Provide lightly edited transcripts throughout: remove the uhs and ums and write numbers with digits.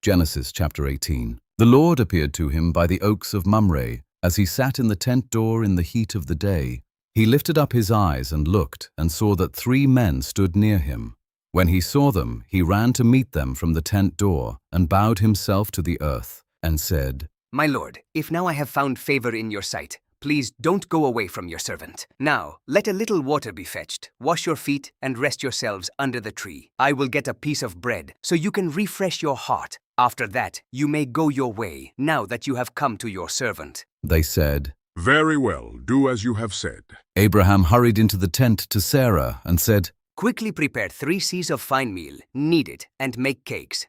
Genesis chapter 18. The Lord appeared to him by the oaks of Mamre, as he sat in the tent door in the heat of the day. He lifted up his eyes and looked, and saw that 3 men stood near him. When he saw them, he ran to meet them from the tent door, and bowed himself to the earth, and said, My lord, if now I have found favor in your sight, please don't go away from your servant. Now, let a little water be fetched, wash your feet, and rest yourselves under the tree. I will get a piece of bread, so you can refresh your heart. After that, you may go your way, now that you have come to your servant. They said, Very well, do as you have said. Abraham hurried into the tent to Sarah and said, Quickly prepare 3 seahs of fine meal, knead it, and make cakes.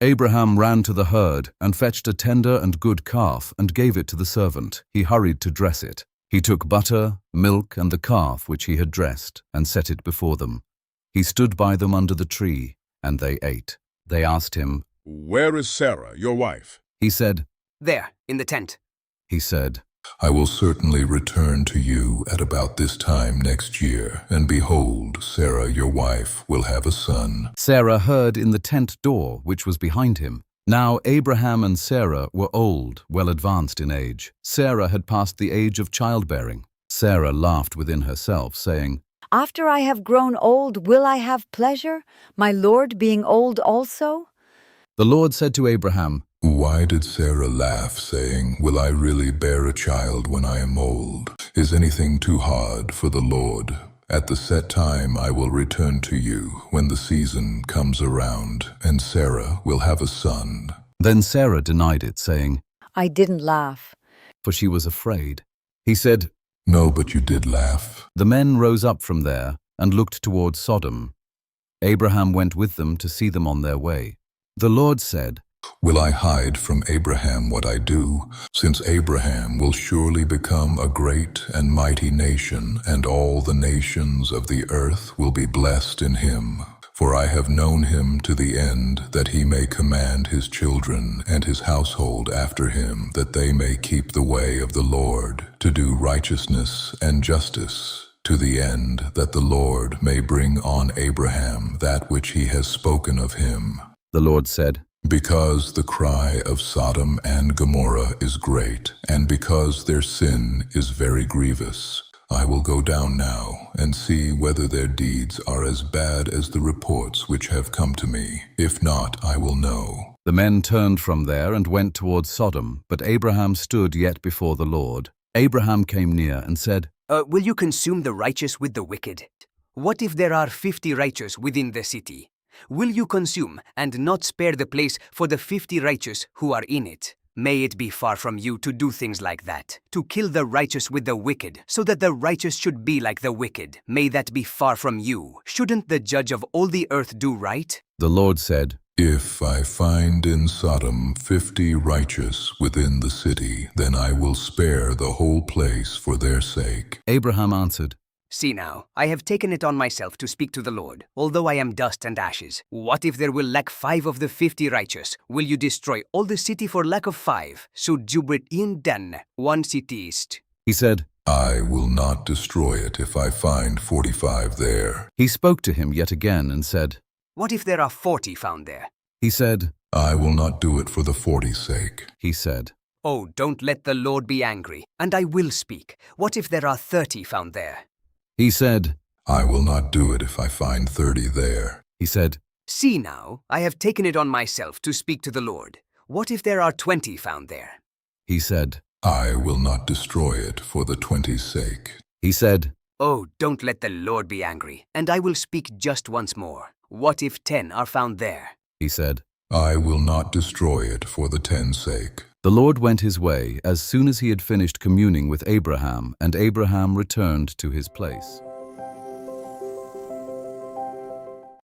Abraham ran to the herd and fetched a tender and good calf and gave it to the servant. He hurried to dress it. He took butter, milk, and the calf which he had dressed, and set it before them. He stood by them under the tree, and they ate. They asked him, Where is Sarah, your wife? He said, There, in the tent. He said, I will certainly return to you at about this time next year, and behold, Sarah your wife will have a son. Sarah heard in the tent door which was behind him. Now Abraham and Sarah were old, well advanced in age. Sarah had passed the age of childbearing. Sarah laughed within herself, saying, After I have grown old, will I have pleasure, my Lord being old also? The Lord said to Abraham, Why did Sarah laugh, saying, Will I really bear a child when I am old? Is anything too hard for the Lord? At the set time I will return to you when the season comes around, and Sarah will have a son. Then Sarah denied it, saying, I didn't laugh. For she was afraid. He said, No, but you did laugh. The men rose up from there and looked toward Sodom. Abraham went with them to see them on their way. The Lord said, Will I hide from Abraham what I do, since Abraham will surely become a great and mighty nation, and all the nations of the earth will be blessed in him? For I have known him to the end, that he may command his children and his household after him, that they may keep the way of the Lord, to do righteousness and justice, to the end that the Lord may bring on Abraham that which he has spoken of him. The Lord said, Because the cry of Sodom and Gomorrah is great, and because their sin is very grievous, I will go down now and see whether their deeds are as bad as the reports which have come to me. If not, I will know. The men turned from there and went toward Sodom, but Abraham stood yet before the Lord. Abraham came near and said, Will you consume the righteous with the wicked? What if there are 50 righteous within the city? Will you consume and not spare the place for the 50 righteous who are in it? May it be far from you to do things like that, to kill the righteous with the wicked, so that the righteous should be like the wicked. May that be far from you. Shouldn't the judge of all the earth do right? The Lord said, If I find in Sodom 50 righteous within the city, then I will spare the whole place for their sake. Abraham answered, See now, I have taken it on myself to speak to the Lord, although I am dust and ashes. What if there will lack 5 of the 50 righteous? Will you destroy all the city for lack of 5? So jubrit in den, 1 city east. He said, I will not destroy it if I find 45 there. He spoke to him yet again and said, What if there are 40 found there? He said, I will not do it for the 40's sake. He said, Oh, don't let the Lord be angry, and I will speak. What if there are 30 found there? He said, I will not do it if I find 30 there. He said, See now, I have taken it on myself to speak to the Lord. What if there are 20 found there? He said, I will not destroy it for the 20's sake. He said, Oh, don't let the Lord be angry, and I will speak just once more. What if 10 are found there? He said, I will not destroy it for the 10's sake. The Lord went his way as soon as he had finished communing with Abraham, and Abraham returned to his place.